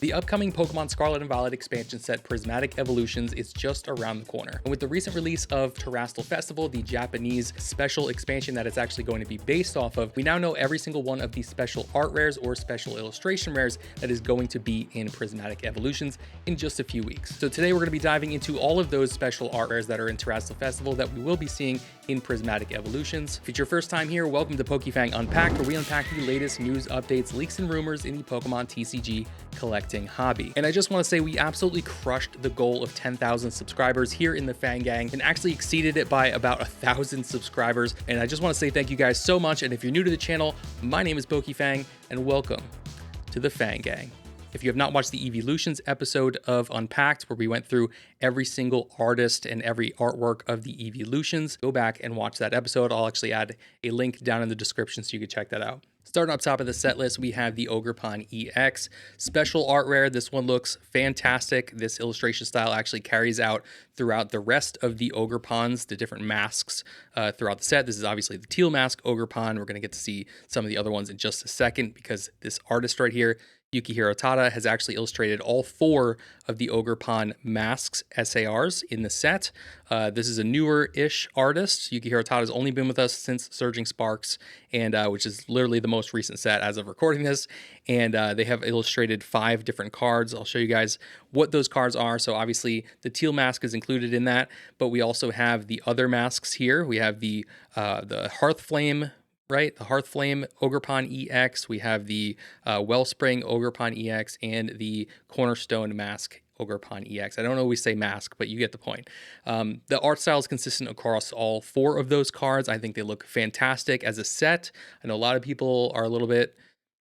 The upcoming Pokemon Scarlet and Violet expansion set Prismatic Evolutions is just around the corner. And with the recent release of Terastal Festival, the Japanese special expansion that it's actually going to be based off of, we now know every single one of these special art rares or special illustration rares that is going to be in Prismatic Evolutions in just a few weeks. So today we're going to be diving into all of those special art rares that are in Terastal Festival that we will be seeing in Prismatic Evolutions. If it's your first time here, welcome to PokeFang Unpacked, where we unpack the latest news, updates, leaks, and rumors in the Pokemon TCG collecting hobby. And I just want to say we absolutely crushed the goal of 10,000 subscribers here in the Fang Gang and actually exceeded it by about 1,000 subscribers. And I just want to say thank you guys so much. And if you're new to the channel, my name is PokeFang and welcome to the Fang Gang. If you have not watched the Eeveelutions episode of Unpacked, where we went through every single artist and every artwork of the Eeveelutions, go back and watch that episode. I'll actually add a link down in the description so you can check that out. Starting up top of the set list, we have the Ogerpon EX special art rare. This one looks fantastic. This illustration style actually carries out throughout the rest of the Ogerpons, the different masks throughout the set. This is obviously the Teal mask Ogerpon. We're going to get to see some of the other ones in just a second because this artist right here, Yukihiro Tada, has actually illustrated all 4 of the Ogerpon masks SARs in the set. This is a newer-ish artist. Yukihiro Tada has only been with us since Surging Sparks, and which is literally the most recent set as of recording this. And they have illustrated 5 different cards. I'll show you guys what those cards are. So obviously the Teal mask is included in that, but we also have the other masks here. We have the Hearthflame, right? The Hearthflame Ogerpon EX. We have the Wellspring Ogerpon EX and the Cornerstone mask Ogerpon EX. I don't always say mask, but you get the point. The art style is consistent across all 4 of those cards. I think they look fantastic as a set. I know a lot of people are a little bit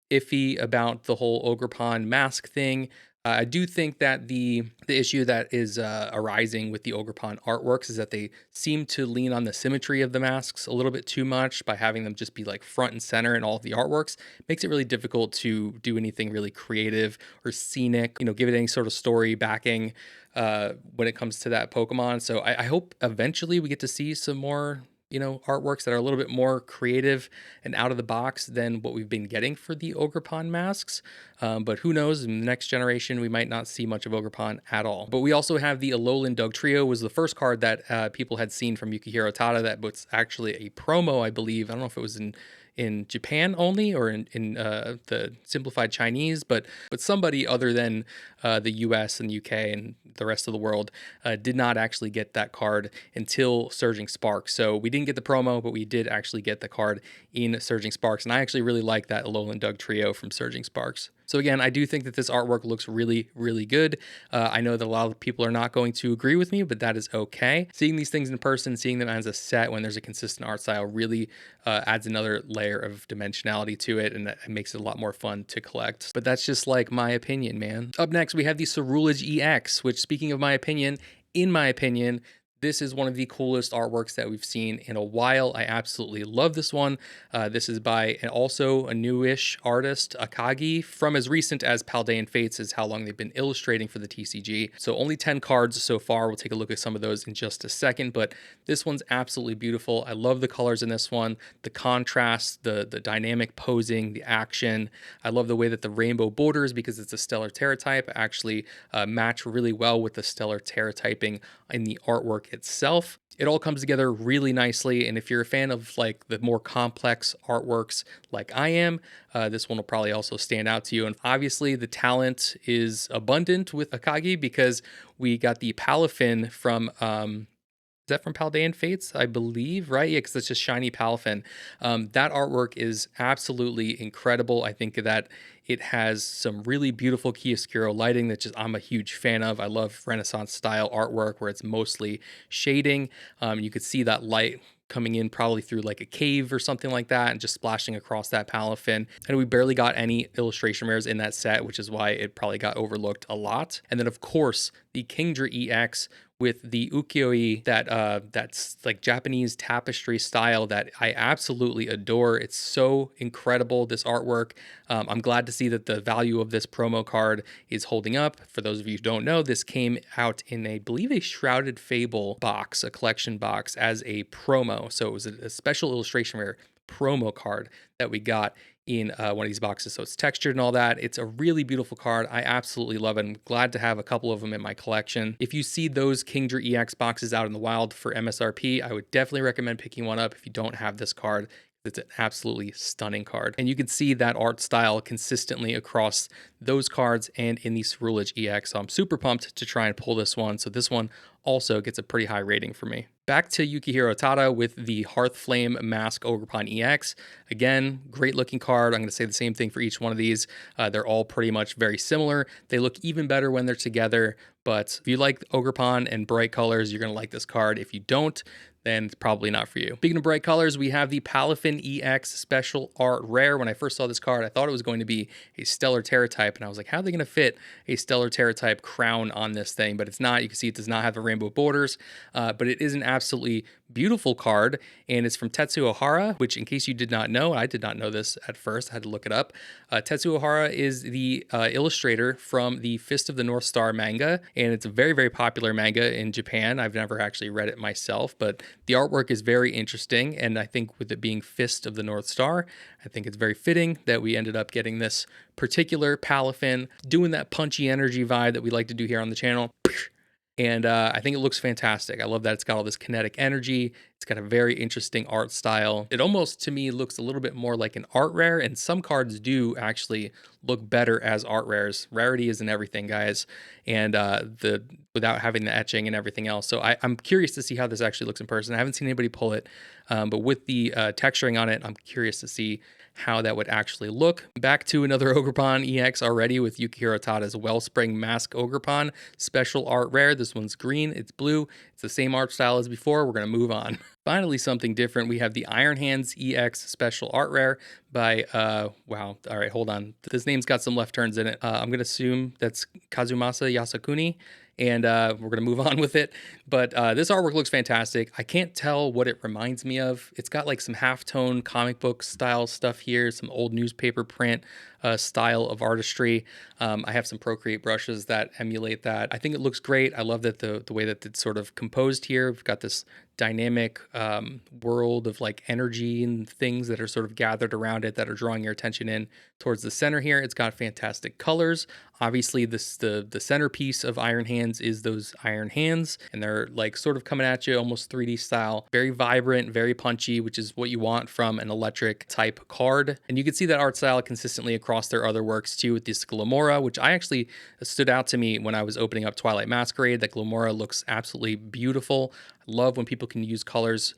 iffy about the whole Ogerpon mask thing. I do think that the issue that is arising with the Ogerpon artworks is that they seem to lean on the symmetry of the masks a little bit too much by having them just be like front and center in all of the artworks. Makes it really difficult to do anything really creative or scenic, give it any sort of story backing when it comes to that Pokemon. So I hope eventually we get to see some more artworks that are a little bit more creative and out of the box than what we've been getting for the Ogerpon masks. But who knows, in the next generation, we might not see much of Ogerpon at all. But we also have the Alolan Dugtrio, was the first card that people had seen from Yukihiro Tada that was actually a promo, I believe. I don't know if it was in Japan only or in the simplified Chinese, but somebody other than the US and UK and the rest of the world did not actually get that card until Surging Sparks. So we didn't get the promo, but we did actually get the card in Surging Sparks. And I actually really like that Alolan Dugtrio from Surging Sparks. So again, I do think that this artwork looks really, really good. I know that a lot of people are not going to agree with me, but that is okay. Seeing these things in person, seeing them as a set when there's a consistent art style really adds another layer of dimensionality to it, and it makes it a lot more fun to collect. But that's just like my opinion, man. Up next, we have the Ceruledge EX, which, speaking of my opinion, in my opinion, this is one of the coolest artworks that we've seen in a while. I absolutely love this one. This is by also a newish artist, Akagi, from as recent as Paldean Fates is how long they've been illustrating for the TCG. So only 10 cards so far. We'll take a look at some of those in just a second, but this one's absolutely beautiful. I love the colors in this one, the contrast, the dynamic posing, the action. I love the way that the rainbow borders, because it's a stellar Terra type, actually match really well with the stellar Terra typing in the artwork itself. It all comes together really nicely, and if you're a fan of like the more complex artworks like I am, this one will probably also stand out to you. And obviously the talent is abundant with Akagi because we got the Palafin from is that from Paldean Fates, I believe, right? Yeah, because it's just shiny Palafin. That artwork is absolutely incredible. I think that it has some really beautiful chiaroscuro lighting that I'm a huge fan of. I love Renaissance style artwork where it's mostly shading. You could see that light coming in probably through like a cave or something like that and just splashing across that Palafin. And we barely got any illustration rares in that set, which is why it probably got overlooked a lot. And then of course the Kingdra EX with the ukiyo-e that's like Japanese tapestry style that I absolutely adore. It's so incredible, this artwork. I'm glad to see that the value of this promo card is holding up. For those of you who don't know, this came out in I believe a Shrouded Fable box, a collection box, as a promo. So it was a special illustration rare promo card that we got in one of these boxes, so it's textured and all that. It's a really beautiful card. I absolutely love it. I'm glad to have a couple of them in my collection. If you see those Kingdra EX boxes out in the wild for MSRP, I would definitely recommend picking one up if you don't have this card. It's an absolutely stunning card. And you can see that art style consistently across those cards and in the Ceruledge EX. So I'm super pumped to try and pull this one. So this one also gets a pretty high rating for me. Back to Yukihiro Tada with the Hearthflame Mask Ogerpon EX. Again, great looking card. I'm going to say the same thing for each one of these. They're all pretty much very similar. They look even better when they're together. But if you like Ogerpon and bright colors, you're going to like this card. If you don't, then it's probably not for you. Speaking of bright colors, we have the Palafin EX Special Art Rare. When I first saw this card, I thought it was going to be a Stellar Terra type, and I was like, how are they going to fit a Stellar Terra type crown on this thing? But it's not. You can see it does not have the rainbow borders, but it is an absolutely beautiful card, and it's from Tetsuo Hara, which, in case you did not know, I did not know this at first, I had to look it up. Tetsuo Hara is the illustrator from the Fist of the North Star manga, and it's a very, very popular manga in Japan. I've never actually read it myself, but the artwork is very interesting, and I think with it being Fist of the North Star, I think it's very fitting that we ended up getting this particular Palafin, doing that punchy energy vibe that we like to do here on the channel. And I think it looks fantastic. I love that it's got all this kinetic energy. It's got a very interesting art style. It almost, to me, looks a little bit more like an art rare, and some cards do actually look better as art rares. Rarity isn't everything, guys, and without having the etching and everything else. So I'm curious to see how this actually looks in person. I haven't seen anybody pull it, but with the texturing on it, I'm curious to see how that would actually look. Back to another Ogerpon EX already with Yukihiro Tada's Wellspring Mask Ogerpon Special Art Rare. This one's green, it's blue, it's the same art style as before. We're gonna move on. Finally, something different. We have the Iron Hands EX Special Art Rare by, wow, all right, hold on. This name's got some left turns in it. I'm gonna assume that's Kazumasa Yasukuni, and we're going to move on with it. But this artwork looks fantastic. I can't tell what it reminds me of. It's got like some halftone comic book style stuff here, some old newspaper print style of artistry. I have some Procreate brushes that emulate that. I think it looks great. I love that the way that it's sort of composed here. We've got this dynamic world of like energy and things that are sort of gathered around it that are drawing your attention in towards the center here. It's got fantastic colors. Obviously, the centerpiece of Iron Hands is those iron hands, and they're like sort of coming at you almost 3D style. Very vibrant, very punchy, which is what you want from an electric type card. And you can see that art style consistently across their other works too, with this Glamora, which I actually stood out to me when I was opening up Twilight Masquerade. That Glamora looks absolutely beautiful. I love when people can use colors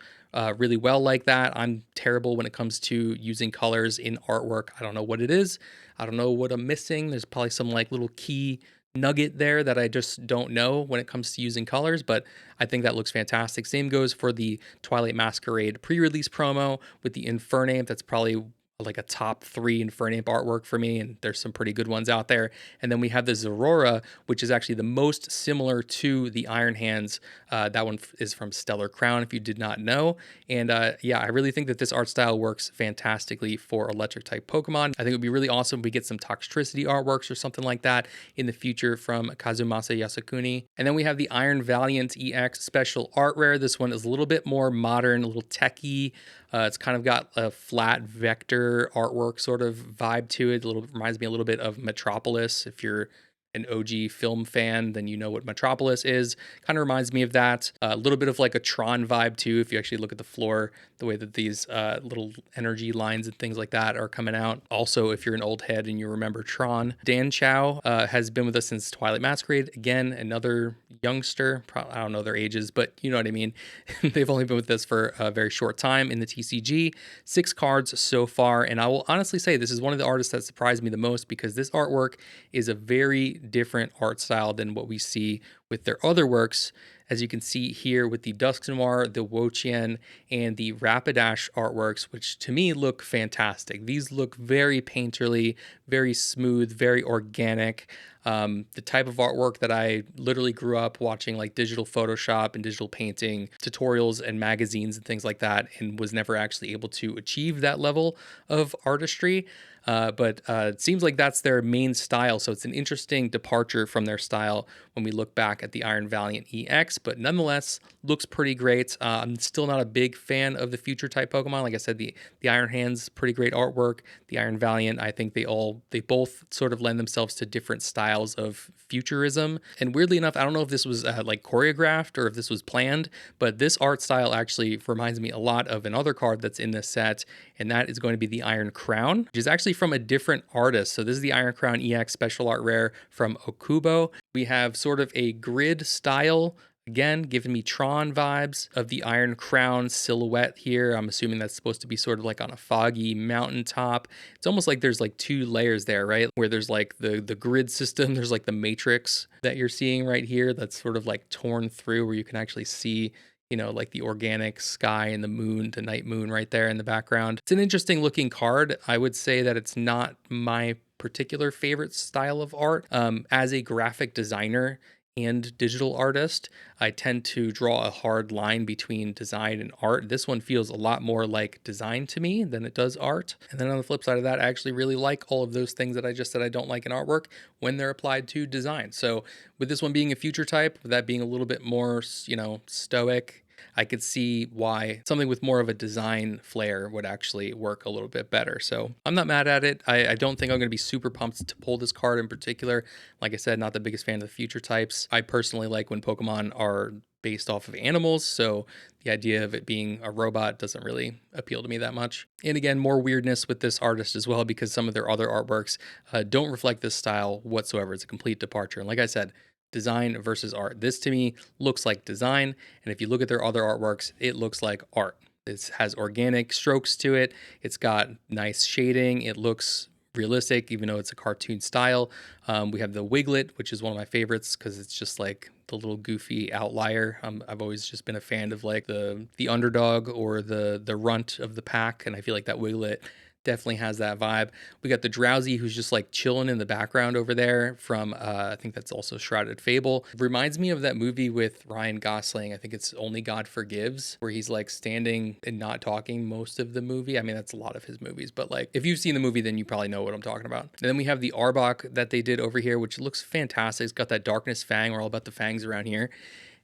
really well like that. I'm terrible when it comes to using colors in artwork. I don't know what it is. I don't know what I'm missing. There's probably some like little key nugget there that I just don't know when it comes to using colors, but I think that looks fantastic. Same goes for the Twilight Masquerade pre-release promo with the Infernape. That's probably like a top 3 Infernape artwork for me, and there's some pretty good ones out there. And then we have the Zorora, which is actually the most similar to the Iron Hands. That one is from Stellar Crown, if you did not know. And yeah, I really think that this art style works fantastically for electric type Pokemon. I think it would be really awesome if we get some Toxtricity artworks or something like that in the future from Kazumasa Yasukuni. And then we have the Iron Valiant EX Special Art Rare. This one is a little bit more modern, a little techy. It's kind of got a flat vector artwork sort of vibe to it. Reminds me a little bit of Metropolis. If you're an OG film fan, then you know what Metropolis is. Kind of reminds me of that. A little bit of like a Tron vibe too, if you actually look at the floor, the way that these little energy lines and things like that are coming out. Also, if you're an old head and you remember Tron, Dan Chow has been with us since Twilight Masquerade. Again, another youngster. I don't know their ages, but you know what I mean. They've only been with us for a very short time in the TCG. 6 cards so far, and I will honestly say this is one of the artists that surprised me the most, because this artwork is a very different art style than what we see with their other works. As you can see here with the Dusk Noir, the Wochien, and the Rapidash artworks, which to me look fantastic. These look very painterly, very smooth, very organic. The type of artwork that I literally grew up watching, like digital Photoshop and digital painting tutorials and magazines and things like that, and was never actually able to achieve that level of artistry. But it seems like that's their main style. So it's an interesting departure from their style when we look back back at the Iron Valiant EX, but nonetheless looks pretty great. I'm still not a big fan of the future type Pokemon. Like I said, the Iron Hands, pretty great artwork. The Iron Valiant, I think they both sort of lend themselves to different styles of futurism. And weirdly enough, I don't know if this was like choreographed or if this was planned, but this art style actually reminds me a lot of another card that's in this set, and that is going to be the Iron Crown, which is actually from a different artist. So this is the Iron Crown EX special art rare from Okubo. We have sort of a grid style, again, giving me Tron vibes of the Iron Crown silhouette here. I'm assuming that's supposed to be sort of like on a foggy mountaintop. It's almost like there's like two layers there, right? Where there's like the grid system, there's like the matrix that you're seeing right here that's sort of like torn through where you can actually see, you know, like the organic sky and the moon, the night moon right there in the background. It's an interesting looking card. I would say that it's not my particular favorite style of art. As a graphic designer and digital artist, I tend to draw a hard line between design and art. This one feels a lot more like design to me than it does art. And then on the flip side of that, I actually really like all of those things that I just said I don't like in artwork when they're applied to design. So with this one being a future type, with that being a little bit more, you know, stoic, I could see why something with more of a design flair would actually work a little bit better. So I'm not mad at it. I don't think I'm going to be super pumped to pull this card in particular. Like I said, not the biggest fan of the future types. I personally like when Pokemon are based off of animals, so the idea of it being a robot doesn't really appeal to me that much. And again, more weirdness with this artist as well, because some of their other artworks don't reflect this style whatsoever. It's a complete departure. And like I said, design versus art. This to me looks like design, and if you look at their other artworks, it looks like art. It has organic strokes to it. It's got nice shading. It looks realistic, even though it's a cartoon style. We have the Wiglet, which is one of my favorites because it's just like the little goofy outlier. I've always just been a fan of like the underdog or the runt of the pack, and I feel like that Wiglet definitely has that vibe. We got the Drowsy, who's just like chilling in the background over there from, I think that's also Shrouded Fable. It reminds me of that movie with Ryan Gosling. I think it's Only God Forgives, where he's like standing and not talking most of the movie. I mean, that's a lot of his movies, but like if you've seen the movie, then you probably know what I'm talking about. And then we have the Arbok that they did over here, which looks fantastic. It's got that Darkness Fang. We're all about the fangs around here.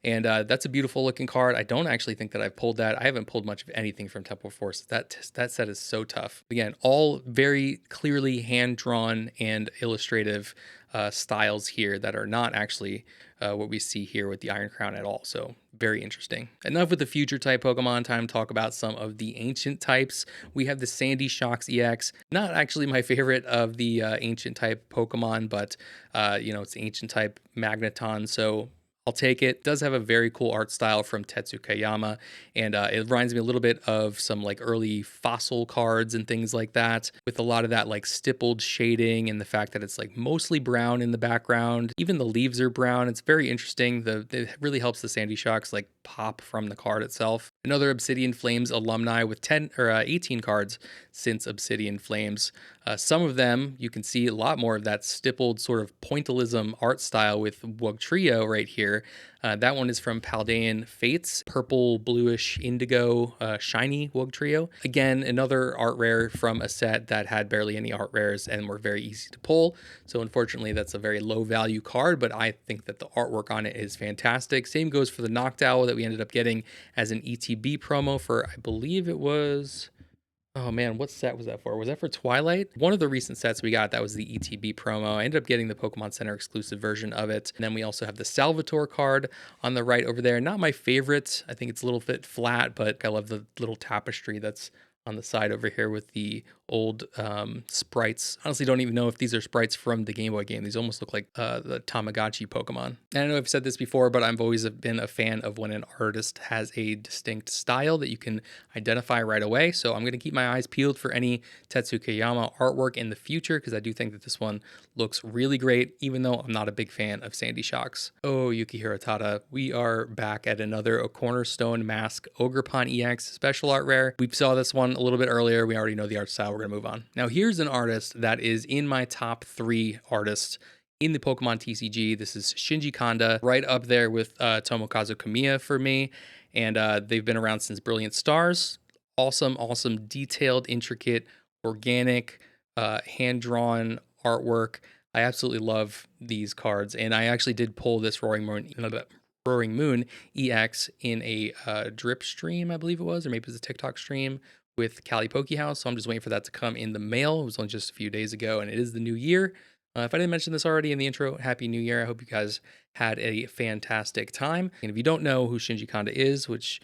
And that's a beautiful looking card. I don't actually think that I've pulled that. I haven't pulled much of anything from Temple Force. That set is so tough. Again, all very clearly hand-drawn and illustrative styles here that are not actually what we see here with the Iron Crown at all. So very interesting. Enough with the future type Pokemon, time to talk about some of the ancient types. We have the Sandy Shocks EX. Not actually my favorite of the ancient type Pokemon, but you know, it's ancient type Magneton. So I'll take it. It does have a very cool art style from Tetsukayama, and it reminds me a little bit of some like early fossil cards and things like that, with a lot of that like stippled shading and the fact that it's like mostly brown in the background. Even the leaves are brown. It's very interesting. It really helps the Sandy Shocks like pop from the card itself. Another Obsidian Flames alumni with 10 or 18 cards since Obsidian Flames. Some of them, you can see a lot more of that stippled sort of pointillism art style with Wugtrio right here. That one is from Paldean Fates, purple, bluish, indigo, shiny Wugtrio. Again, another art rare from a set that had barely any art rares and were very easy to pull. So unfortunately, that's a very low value card, but I think that the artwork on it is fantastic. Same goes for the Noctowl that we ended up getting as an ETB promo for, I believe it was... Oh man, what set was that for? Was that for Twilight? One of the recent sets we got, that was the ETB promo. I ended up getting the Pokemon Center exclusive version of it. And then we also have the Salvatore card on the right over there. Not my favorite. I think it's a little bit flat, but I love the little tapestry that's on the side over here with the old sprites. Honestly, don't even know if these are sprites from the Game Boy game. These almost look like the Tamagotchi Pokemon. And I know I've said this before, but I've always been a fan of when an artist has a distinct style that you can identify right away. So I'm going to keep my eyes peeled for any Tetsukayama artwork in the future, because I do think that this one looks really great, even though I'm not a big fan of Sandy Shocks. Oh, Yukihiro Tada, we are back at another Cornerstone Mask Ogerpon EX special art rare. We saw this one a little bit earlier. We already know the art style. We're going to move on. Now, here's an artist that is in my top 3 artists in the Pokemon TCG. This is Shinji Kanda, right up there with Tomokazu Kamiya for me. And they've been around since Brilliant Stars. Awesome, detailed, intricate, organic, hand-drawn artwork. I absolutely love these cards, and I actually did pull this Roaring Moon EX in a drip stream, I believe it was, or maybe it was a TikTok stream with Cali Poke House. So I'm just waiting for that to come in the mail. It was only just a few days ago, and it is the new year. If I didn't mention this already in the intro, Happy New Year. I hope you guys had a fantastic time. And if you don't know who Shinji Kanda is, which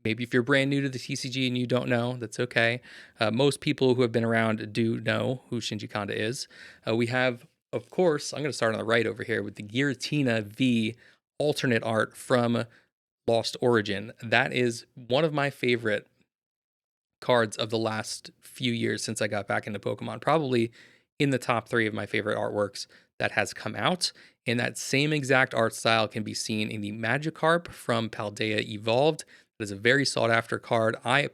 maybe if you're brand new to the TCG and you don't know, that's okay. Most people who have been around do know who Shinji Kanda is. We have, of course, I'm going to start on the right over here with the Giratina V alternate art from Lost Origin. That is one of my favorite cards of the last few years since I got back into Pokemon. Probably in the top 3 of my favorite artworks that has come out. And that same exact art style can be seen in the Magikarp from Paldea Evolved. It is a very sought after card. I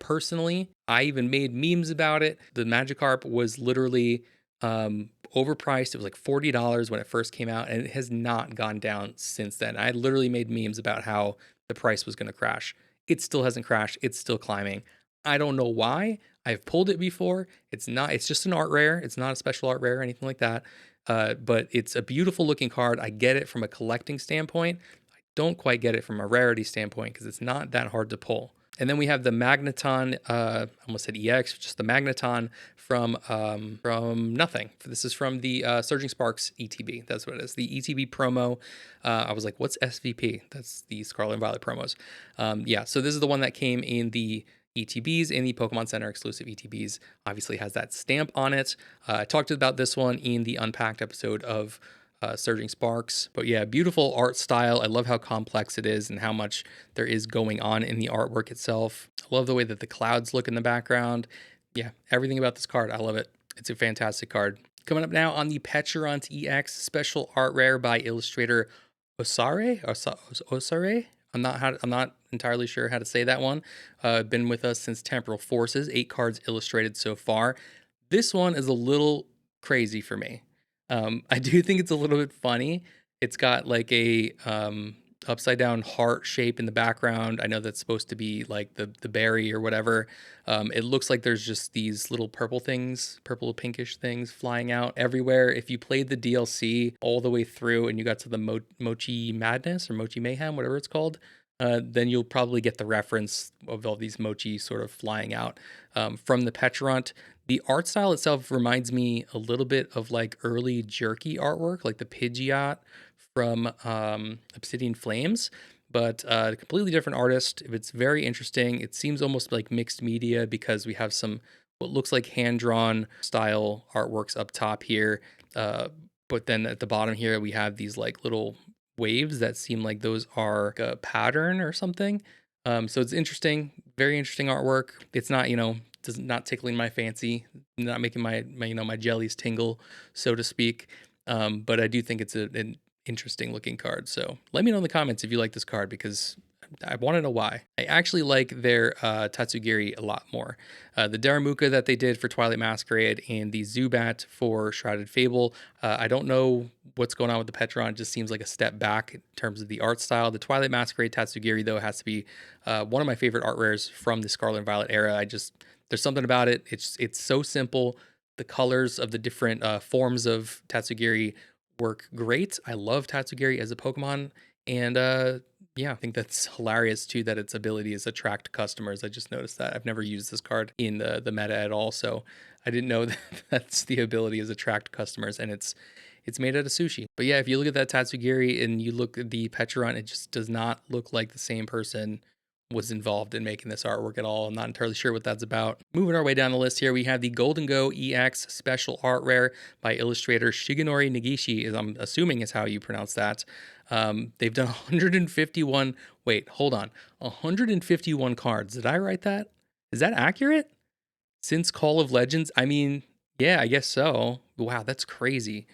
even made memes about it. The Magikarp was literally overpriced. It was like $40 when it first came out, and it has not gone down since then. I literally made memes about how the price was going to crash. It still hasn't crashed. It's still climbing. I don't know why. I've pulled it before. It's just an art rare. It's not a special art rare or anything like that. But it's a beautiful looking card. I get it from a collecting standpoint. I don't quite get it from a rarity standpoint because it's not that hard to pull. And then we have the Magneton, I almost said EX, just the Magneton from nothing. This is from the Surging Sparks ETB. That's what it is. The ETB promo. I was like, what's SVP? That's the Scarlet and Violet promos. Yeah, so this is the one that came in the ETBs, in the Pokemon Center exclusive ETBs. Obviously has that stamp on it. I talked about this one in the Unpacked episode of Surging Sparks. But yeah, beautiful art style. I love how complex it is and how much there is going on in the artwork itself. I love the way that the clouds look in the background. Yeah, everything about this card, I love it. It's a fantastic card. Coming up now on the Pecharunt EX special art rare by illustrator Osare. I'm not entirely sure how to say that one. Been with us since Temporal Forces. 8 cards illustrated so far. This one is a little crazy for me. I do think it's a little bit funny. It's got like a upside down heart shape in the background. I know that's supposed to be like the berry or whatever. It looks like there's just these little purple pinkish things flying out everywhere. If you played the DLC all the way through and you got to the Mochi Madness or Mochi Mayhem, whatever it's called, then you'll probably get the reference of all these mochi sort of flying out from the Pecharunt. The art style itself reminds me a little bit of like early Jerky artwork, like the Pidgeot from Obsidian Flames, but a completely different artist. It's very interesting. It seems almost like mixed media because we have some what looks like hand-drawn style artworks up top here. But then at the bottom here, we have these like little waves that seem like those are a pattern or something. So it's interesting, very interesting artwork. It's not, not tickling my fancy, not making my jellies tingle, so to speak. But I do think it's an interesting looking card. So let me know in the comments if you like this card because I want to know why. I actually like their Tatsugiri a lot more. The Daramuka that they did for Twilight Masquerade and the Zubat for Shrouded Fable. I don't know what's going on with the Pecharunt. It just seems like a step back in terms of the art style. The Twilight Masquerade Tatsugiri, though, has to be one of my favorite art rares from the Scarlet and Violet era. There's something about it. It's so simple. The colors of the different forms of Tatsugiri work great. I love Tatsugiri as a Pokemon. And yeah, I think that's hilarious too, that its ability is attract customers. I just noticed that. I've never used this card in the meta at all, so I didn't know that that's the ability is attract customers, and it's made out of sushi. But yeah, if you look at that Tatsugiri and you look at the Pecharunt, it just does not look like the same person was involved in making this artwork at all. I'm not entirely sure what that's about. Moving our way down the list here, we have the Gholdengo EX special art rare by illustrator Shigenori Negishi, I'm assuming is how you pronounce that. They've done 151, wait, hold on, 151 cards. Did I write that? Is that accurate? Since Call of Legends? I mean, yeah, I guess so. Wow, that's crazy.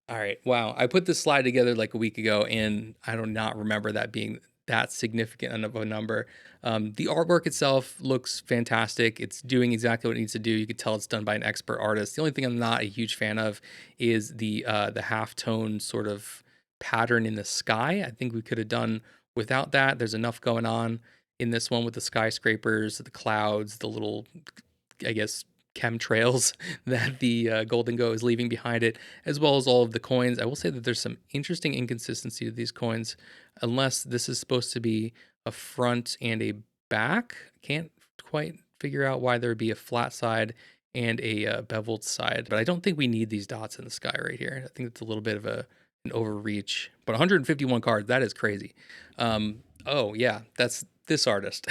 All right, wow. I put this slide together like a week ago, and I do not remember that being that significant of a number. The artwork itself looks fantastic. It's doing exactly what it needs to do. You could tell it's done by an expert artist. The only thing I'm not a huge fan of is the halftone sort of pattern in the sky. I think we could have done without that. There's enough going on in this one with the skyscrapers, the clouds, the little, I guess, chemtrails that the Gholdengo is leaving behind it, as well as all of the coins. I will say that there's some interesting inconsistency to these coins, unless this is supposed to be a front and a back. Can't quite figure out why there would be a flat side and a beveled side, but I don't think we need these dots in the sky right here. I think it's a little bit of an overreach, but 151 cards, that is crazy. Oh yeah, that's this artist.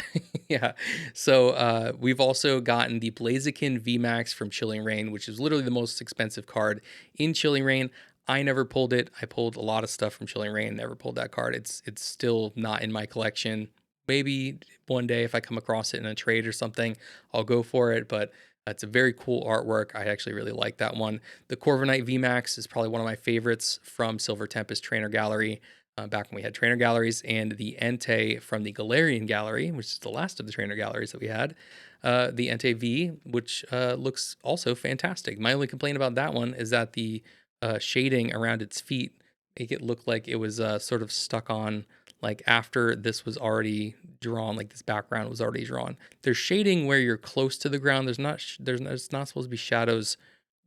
Yeah. So we've also gotten the Blaziken VMAX from Chilling Reign, which is literally the most expensive card in Chilling Reign. I never pulled it. I pulled a lot of stuff from Chilling Reign, never pulled that card. It's still not in my collection. Maybe one day if I come across it in a trade or something, I'll go for it, but it's a very cool artwork. I actually really like that one. The Corviknight VMAX is probably one of my favorites from Silver Tempest Trainer Gallery, back when we had trainer galleries, and the Entei from the Galarian Gallery, which is the last of the trainer galleries that we had. The Entei V, which looks also fantastic. My only complaint about that one is that the shading around its feet make it look like it was sort of stuck on, like after this was already drawn, like this background was already drawn. There's shading where you're close to the ground. There's not supposed to be shadows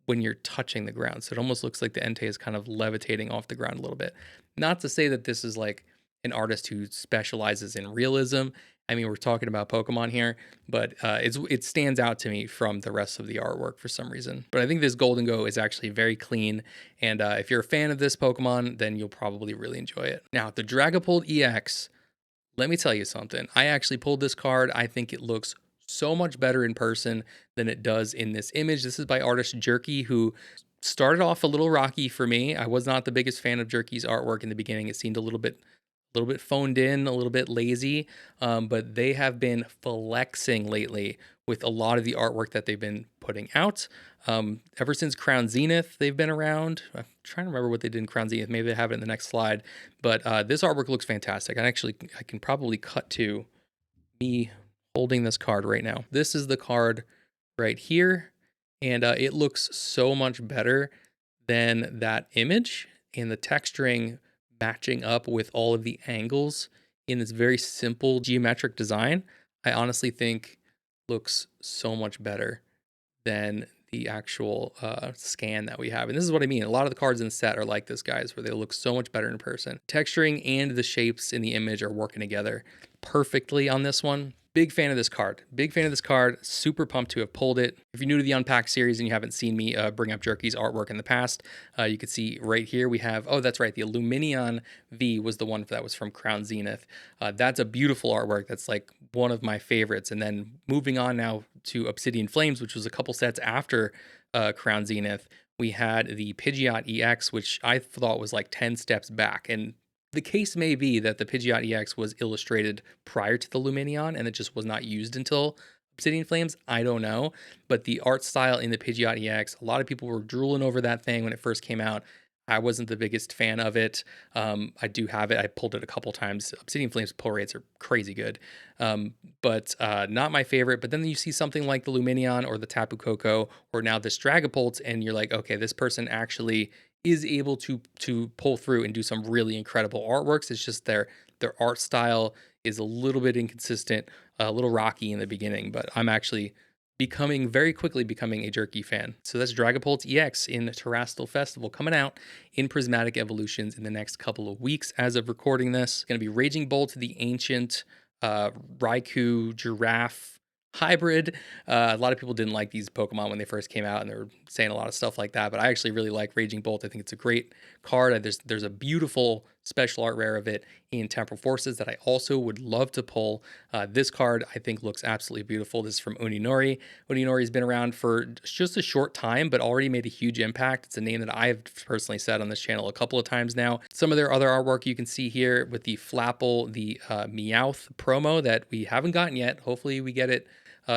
when you're touching the ground. So it almost looks like the Entei is kind of levitating off the ground a little bit. Not to say that this is like an artist who specializes in realism. I mean, we're talking about Pokemon here, but it stands out to me from the rest of the artwork for some reason. But I think this Gholdengo is actually very clean, and if you're a fan of this Pokemon, then you'll probably really enjoy it. Now, the Dragapult EX, let me tell you something. I actually pulled this card. I think it looks so much better in person than it does in this image. This is by artist Jerky, who started off a little rocky for me. I was not the biggest fan of Jerky's artwork in the beginning. It seemed a little bit phoned in, a little bit lazy, but they have been flexing lately with a lot of the artwork that they've been putting out. Ever since Crown Zenith, they've been around. I'm trying to remember what they did in Crown Zenith. Maybe they have it in the next slide, but this artwork looks fantastic. And actually, I can probably cut to me holding this card right now. This is the card right here, and it looks so much better than that image, and the texturing matching up with all of the angles in this very simple geometric design, I honestly think looks so much better than the actual scan that we have. And this is what I mean. A lot of the cards in the set are like this, guys, where they look so much better in person. Texturing and the shapes in the image are working together perfectly on this one. Big fan of this card. Big fan of this card. Super pumped to have pulled it. If you're new to the Unpacked series and you haven't seen me bring up Jerky's artwork in the past, you can see right here we have, oh, that's right, the Illuminion V was the one that was from Crown Zenith. That's a beautiful artwork. That's like one of my favorites. And then moving on now to Obsidian Flames, which was a couple sets after Crown Zenith, we had the Pidgeot EX, which I thought was like 10 steps back. And the case may be that the Pidgeot EX was illustrated prior to the Luminion and it just was not used until Obsidian Flames. I don't know. But the art style in the Pidgeot EX, a lot of people were drooling over that thing when it first came out. I wasn't the biggest fan of it. I do have it. I pulled it a couple times. Obsidian Flames pull rates are crazy good, but not my favorite. But then you see something like the Luminion or the Tapu Koko or now this Dragapult, and you're like, okay, this person actually is able to pull through and do some really incredible artworks. It's just their art style is a little bit inconsistent, a little rocky in the beginning, but I'm actually very quickly becoming a Jerky fan. So that's Dragapult EX in Terastal Festival coming out in Prismatic Evolutions in the next couple of weeks as of recording this. It's going to be Raging Bolt, the ancient Raikou giraffe hybrid. A lot of people didn't like these Pokemon when they first came out and they were saying a lot of stuff like that, but I actually really like Raging Bolt. I think it's a great card. There's a beautiful special art rare of it in Temporal Forces that I also would love to pull. This card I think looks absolutely beautiful. This is from Uninori. Uninori's been around for just a short time, but already made a huge impact. It's a name that I've personally said on this channel a couple of times now. Some of their other artwork you can see here with the Flapple, the Meowth promo that we haven't gotten yet. Hopefully we get it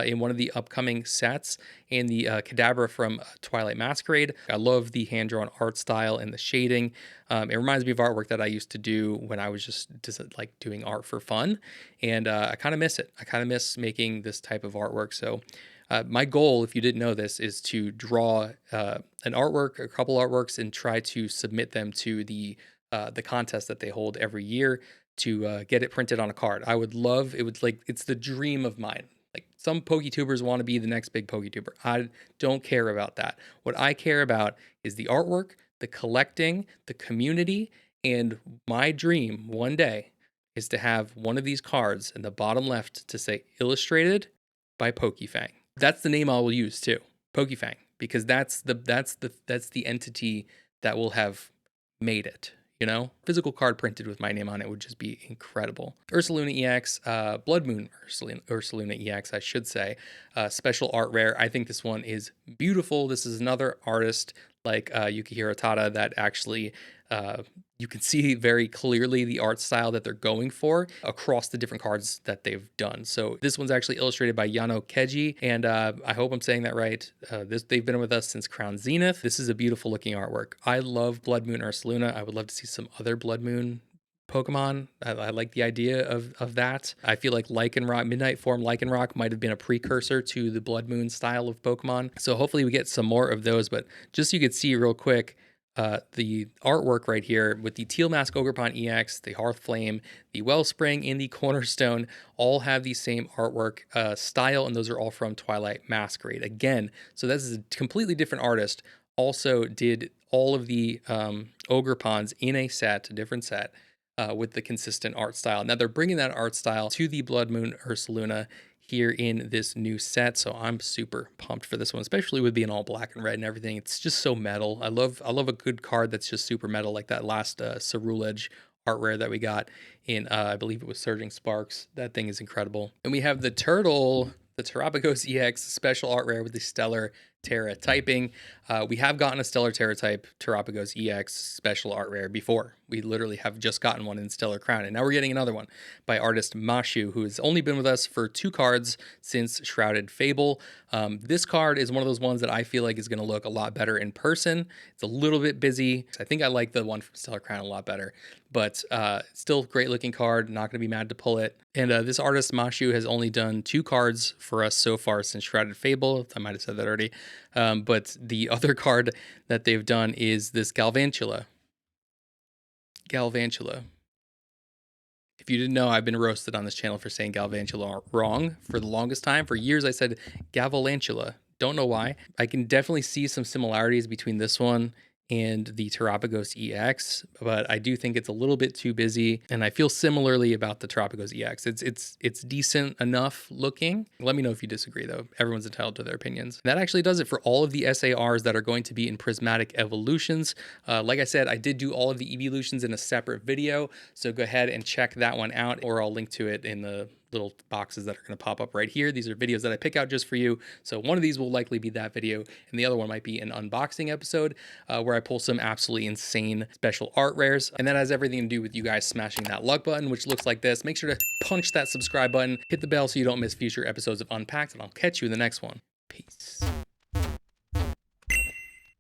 in one of the upcoming sets, and the Kadabra from Twilight Masquerade. I love the hand-drawn art style and the shading. It reminds me of artwork that I used to do when I was just like doing art for fun, and I kind of miss it. I kind of miss making this type of artwork. So my goal, if you didn't know this, is to draw an artwork, a couple artworks, and try to submit them to the contest that they hold every year to get it printed on a card. I would love, it would like, it's the dream of mine. Like some PokeTubers want to be the next big PokeTuber. I don't care about that. What I care about is the artwork, the collecting, the community, and my dream one day is to have one of these cards in the bottom left to say illustrated by PokeFang. That's the name I will use too, PokeFang, because that's the entity that will have made it. You know, physical card printed with my name on it would just be incredible. Ursaluna EX, Bloodmoon Ursaluna EX, I should say. Special art rare. I think this one is beautiful. This is another artist like Yukihiro Tada that actually you can see very clearly the art style that they're going for across the different cards that they've done. So this one's actually illustrated by Yano Keiji, and I hope I'm saying that right. They've been with us since Crown Zenith. This is a beautiful looking artwork. I love Bloodmoon Ursaluna. I would love to see some other Bloodmoon Pokemon. I like the idea of that. I feel like Lycanroc, Midnight Form Lycanroc might have been a precursor to the Bloodmoon style of Pokemon. So hopefully we get some more of those, but just so you could see real quick, the artwork right here with the Teal Mask Ogerpon EX, the Hearthflame, the Wellspring, and the Cornerstone all have the same artwork style, and those are all from Twilight Masquerade. Again, so this is a completely different artist. Also did all of the Ogerpons in a different set, with the consistent art style. Now they're bringing that art style to the Bloodmoon Ursaluna here in this new set, so I'm super pumped for this one, especially with being all black and red and everything. It's just so metal. I love a good card that's just super metal, like that last Ceruledge art rare that we got in I believe it was Surging Sparks. That thing is incredible. And we have the turtle, the Terapagos EX special art rare with the Stellar Terra typing. We have gotten a Stellar Terra type Terapagos EX special art rare before. We literally have just gotten one in Stellar Crown, and now we're getting another one by artist Mashu, who has only been with us for 2 cards since Shrouded Fable. This card is one of those ones that I feel like is going to look a lot better in person. It's a little bit busy. I think I like the one from Stellar Crown a lot better, but still great looking card. Not going to be mad to pull it. And this artist Mashu has only done 2 cards for us so far since Shrouded Fable. I might have said that already. But the other card that they've done is this Galvantula. If you didn't know, I've been roasted on this channel for saying Galvantula wrong for the longest time. For years, I said Gavalantula. Don't know why. I can definitely see some similarities between this one and the Terapagos EX, but I do think it's a little bit too busy, and I feel similarly about the Terapagos EX. It's decent enough looking. Let me know if you disagree, though. Everyone's entitled to their opinions. That actually does it for all of the SARs that are going to be in Prismatic Evolutions. Like I said, I did do all of the Eeveelutions in a separate video, so go ahead and check that one out, or I'll link to it in the little boxes that are going to pop up right here. These are videos that I pick out just for you. So one of these will likely be that video, and the other one might be an unboxing episode where I pull some absolutely insane special art rares. And that has everything to do with you guys smashing that luck button, which looks like this. Make sure to punch that subscribe button, hit the bell so you don't miss future episodes of Unpacked, and I'll catch you in the next one. Peace.